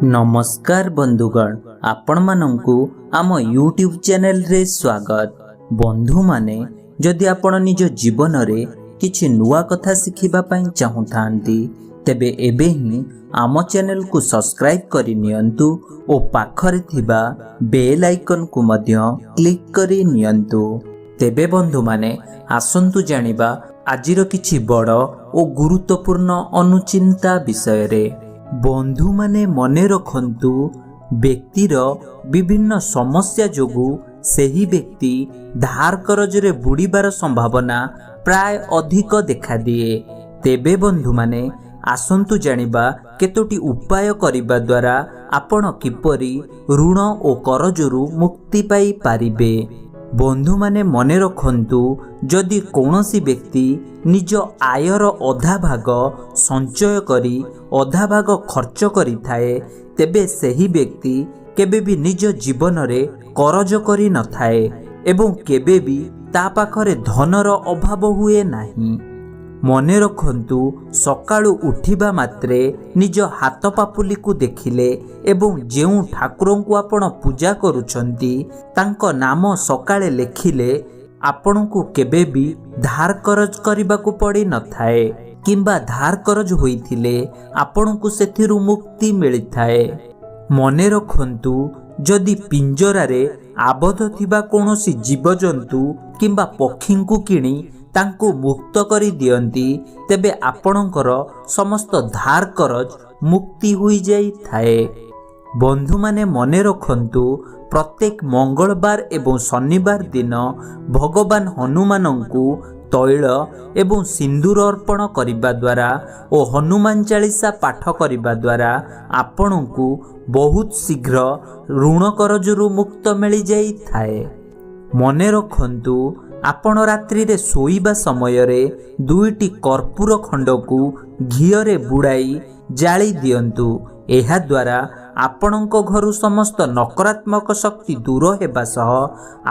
नमस्कार बंधुगण, आपण मानंकु आम यूट्यूब चैनल रे स्वागत। बंधु माने जदि आपण निज जीवन रे किछि नुआ कथा शिखिबा पई चाहुथांती तेबे एबे ही आम चैनल को सब्सक्राइब करि नियंतु ओ पाखरे थिबा बेल आइकन को मध्य क्लिक करि नियंतु। तेबे बंधु माने आसंतु जानिबा आजिर किछि बड़ ओ गुरुत्वपूर्ण अनुचिंता विषय रे। बंधु माने मने रखंतु व्यक्तिर विभिन्न समस्या जोगु सेही व्यक्ति धार करजरे बुड़ीबार संभावना प्राय अधिक देखा दिए। तेबे बंधु माने आसंतु जानिबा केतोटी उपाय करिबा द्वारा आपण किपरि ऋण ओ करजरु मुक्ति पाई पारिबे। बंधु माने मने रखंतु जदि कौनसी व्यक्ति निज आयर अधा भाग संचय करी अधा भाग खर्च करि थाए तेबे सही व्यक्ति केबे भी निज जीवन रे करज करि न थाए एवं केबे भी ता पाखरे धनर अभाव हुए नाही। मने रखंतु सकाळु उठिबा मात्रे निज हाथ पापुली को देखिले एवं जेउ ठाकुरों को आपण पूजा करूछंती तांको नाम सकाळे लेखिले आपण को केबे भी धार करज करिबा को पड़ी न थाए किंबा धार करज होइथिले आपण को सेथिरु मुक्ति मिली थाए। मने रखंतु जदि पिंजरा रे आबद्ध थिबा कोनोसी जीवजंतु किंबा पक्षी को किणी तांको मुक्त करी दियंती तेबे आपणकर समस्त धार करज मुक्ति हुई जाई थाए। बंधु माने मने रखंतु प्रत्येक मंगलवार एवं शनिवार दिन भगवान हनुमानंकु तैल एवं सिंदूर अर्पण करिबा द्वारा ओ हनुमान चालीसा पाठ करिबा द्वारा आपणंकु बहुत शीघ्र ऋण करजरु मुक्त मिली जाई थाए। मने रखंतु आपण रात्रि रे सोईबा समय रे दुईटी कर्पूर खंड को घियरे बुड़ाई जाली दियंतु। एहा द्वारा आपणको घरु समस्त नकारात्मक शक्ति दूर हेबा सह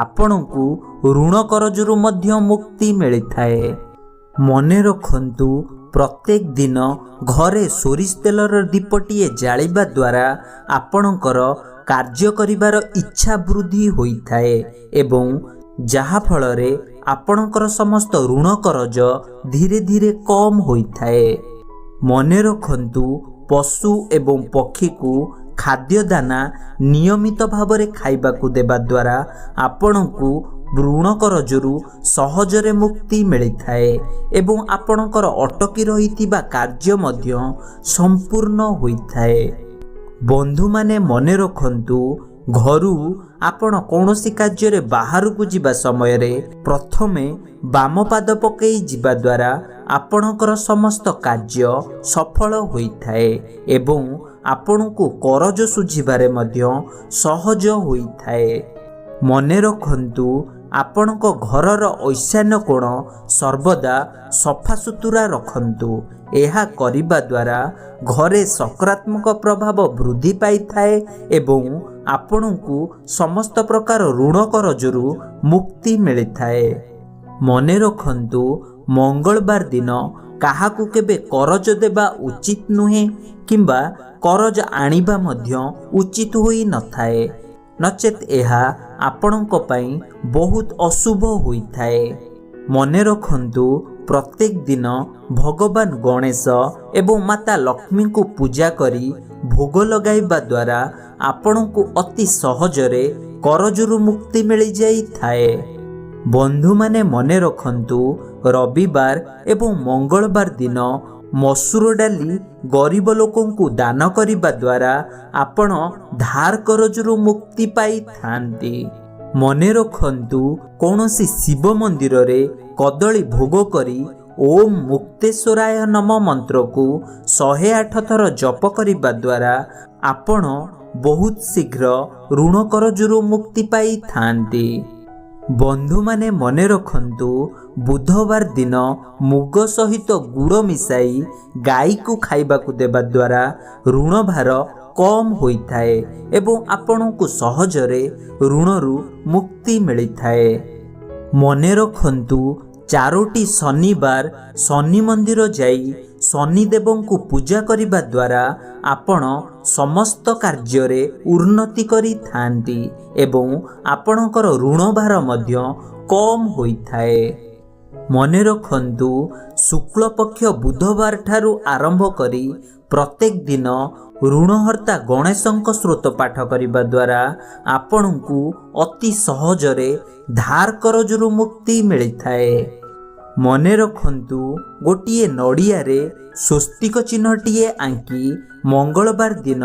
आपणको ऋण करजरु मध्य मुक्ति मिली थाए। मने रखंतु प्रत्येक दिन घरे सोरिष तेलर दीपटिए जालिबा द्वारा आपणकर कार्य करिबार इच्छा वृद्धि होई थाए एवं जहा फलरे आपणकर समस्त ऋण करज धीरे धीरे कम होई थाए। मने रखंतु पशु एवं पक्षी को खाद्य दाना नियमित भावरे खाइबा को देबा द्वारा आपणको ऋण करजरु सहजरे मुक्ति मिली थाए एवं आपणकर अटकी रहितिबा कार्य मध्य संपूर्ण होई थाए। बंधु माने मने रखंतु घरु आपण कौनसी कार्य बाहर को जिबा समय रे प्रथमे बाम पाद पकई जिबा द्वारा आपणकर समस्त कार्य सफल होई थाए एवं आपण को करज सुझिबारे मध्य सहज होई थाए। मने रखंतु आपणको घरर ईशान्य कोण सर्वदा सफा सुतुरा रखंतु। एहा करिबा द्वारा घरे सकारात्मक प्रभाव वृद्धि पाई थाए एवं आपणको समस्त प्रकार ऋण करजरु मुक्ति मिली थाए। मने रखंतु मंगलवार दिन काहाकू केबे करज देबा उचित नुहे किंबा करज आनिबा मध्य उचित होई न थाए नचेत एहा आपणको पई बहुत अशुभ होई थाए। मने रखंतु प्रत्येक दिन भगवान गणेश एवं माता लक्ष्मी को पूजा करी भोग लगाइबा द्वारा आपणको अति सहजरे करजरु मुक्ति मिली जाई थाए। बंधु माने मने रखंतु रविवार एवं मंगलवार दिन मसूर डाली गरीब लोकों को दान करिबा द्वारा आपण धार करजरु मुक्ति पाई थांती। मने रखंतु कौनसी शिव मंदिर रे कदली भोग करी ओम मुक्तेश्वराय नम मंत्र को 108 थर जप करिबा द्वारा आपण बहुत शीघ्र ऋण करजरु मुक्ति पाई थांती। बंधु माने मने रखंतु बुधवार दिन मुग सहित गुड़ मिसाई गाई को खाइबा को देबा द्वारा ऋण भार कम होई थाए एवं आपण को सहजरे ऋणरु मुक्ति मिली थाए। मने रखंतु 4टी शनिवार शनि मंदिर जाई शनिदेव को पूजा करिबा द्वारा आपण समस्त कार्य उन्नति करिथांती एवं आपणकर ऋणभार मध्य कम होइथाए। मने रखंतु शुक्ल पक्ष बुधवार ठारू आरंभ करी प्रत्येक दिन ऋणहर्ता गणेशଙ୍କ स्रोत पाठ करने द्वारा आपणकु अति सहजरे धार करजरू मुक्ति मिलिथाए। मने रखंतु गोटिए नड़ियारे स्वस्तिक चिन्हटिए आंकी मंगलवार दिन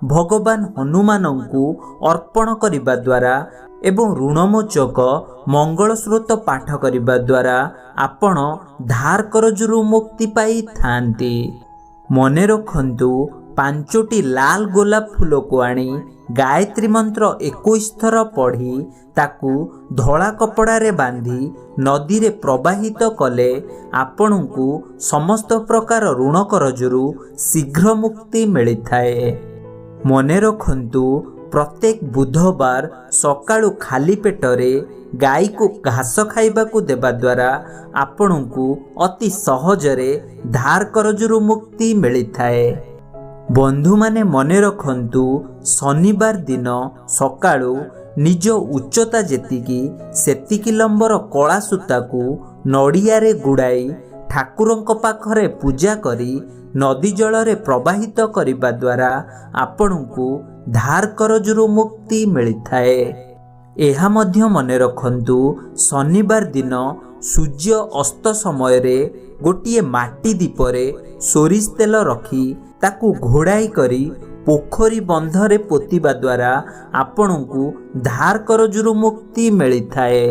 भगवान हनुमानंकु अर्पण करने द्वारा एवं ऋणमोचक मंगल स्रोत पाठ करने द्वारा आपण धार करजरू मुक्ति पाई थांती। मने रखंतु 5टी लाल गोलाप फूल को आनी गायत्री मंत्र 21 थर पढ़ी ताकू धला कपड़ारे बांधी नदी रे प्रवाहित कले आपणकु समस्त प्रकार ऋण करजरू शीघ्र मुक्ति मिलिथाए। मने रखंतु प्रत्येक बुधवार सकाळु खाली पेटरे गाई को घास खाइबाकू देबा द्वारा आपणकु अति सहजरे धार करजरू मुक्ति मिलिथाए। बंधु माने मने रखंतु शनिवार दिन सकाळु निज उच्चता जेतिकी सेतिकी लंबर कला सूता को नड़ियारे गुड़ाई ठाकुरंक पाखरे पूजा करी नदी जल रे प्रवाहित करिबा द्वारा आपणकु धार करजरू मुक्ति मिलिथाए। एहा मध्य मने रखंतु शनिवार दिन सूर्य अस्त समय रे गोटिए माटी दीपरे सोरिष तेल रखी ताकू घोड़ाई करी पोखरी बंधरे पोतिबा द्वारा आपणकु धार करजरू मुक्ति मिलिथाए।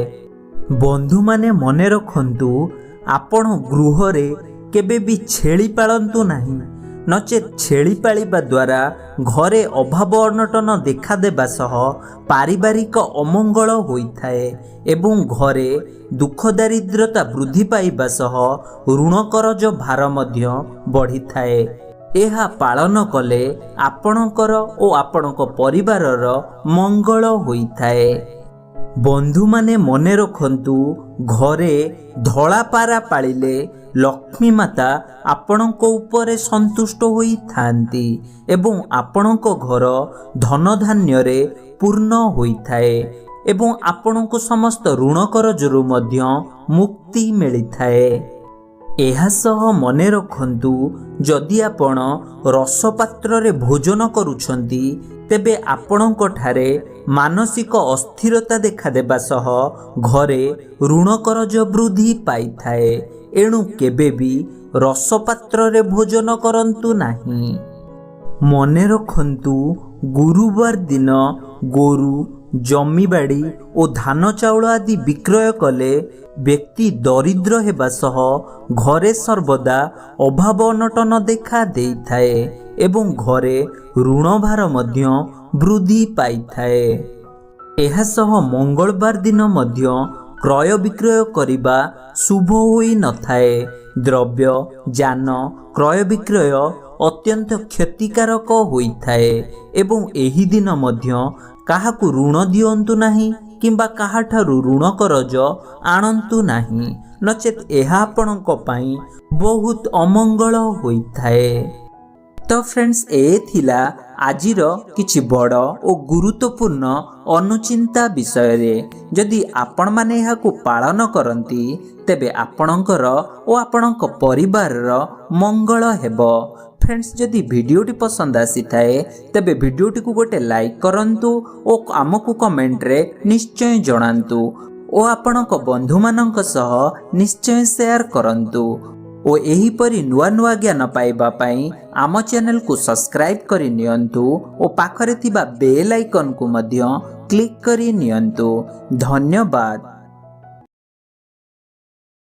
बंधु माने मने रखंतु आपण गृह रे केबे भी छेली पालंतु नाही नचेत छेली पालिबा द्वारा घरे अभाव अनटन देखा देबा सह पारिवारिक अमंगल होइथाए एवं घरे दुख दारिद्रता वृद्धि पाइबा सह ऋण करज भार मध्य बढ़िथाए। एहा पालन कले आपणकर ओ आपणक परिवारर मंगल होइथाए। बंधु माने मने रखंतु घरे धला पारा पालिले लक्ष्मी माता आपणक उपरे संतुष्ट होई थांती एवं आपणक घर धन धान्य रे पूर्ण होइथाए एवं आपणक समस्त ऋण करजरू मध्य मुक्ति मिलिथाए। एहा सह मने रखंतु जदि आपण रसपात्र रे भोजन करूछंती तेबे आपणक ठारे मानसिक अस्थिरता देखा देबा सह घरे ऋण करज वृद्धि पाइथाए। एणु केबे भी रसपात्र रे भोजन करंतु नाही। मने रखंतु गुरुवार दिन गोरु जमीबाड़ी और धान चाउल आदि विक्रय कले व्यक्ति दरिद्र हेबा सह घरे सर्वदा अभाव अनटन देखा देइथाए एवं घरे ऋण भार मध्य वृद्धि पाइथाए। एहा सह मंगलवार दिन मध्य क्रय विक्रय करिबा शुभ होई नथाए। द्रव्य जान क्रय विक्रय अत्यंत क्षतिकारक होइथाए एवं एही दिन मध्य काहाकु ऋण दियंतु नाही किंबा काहाठारु ऋण करज आणंतु नाही नचेत एहा आपणक पई बहुत अमंगल होइथाए। तो फ्रेंड्स ए थिला आजिर किछि बड़ और गुरुत्वपूर्ण अनुचिंता विषय रे जदि आपण माने एहाकु पालन करंती तेबे आपणकर और आपणक परिवार मंगल हेबो। फ्रेंड्स जदि वीडियोटी पसंद आसी थाए तेबे वीडियोटी को गोटे लाइक करंतु और आमको कमेंट रे निश्चय जणांतु और आपणक बंधु मानक सह निश्चय शेयर करंतु और एही परी नुआ नुआ ज्ञान पाइबा पई आम चैनल को सब्सक्राइब करि नियंतु और पाखरे थिबा बेल आइकन को मध्य क्लिक करि नियंतु। धन्यवाद।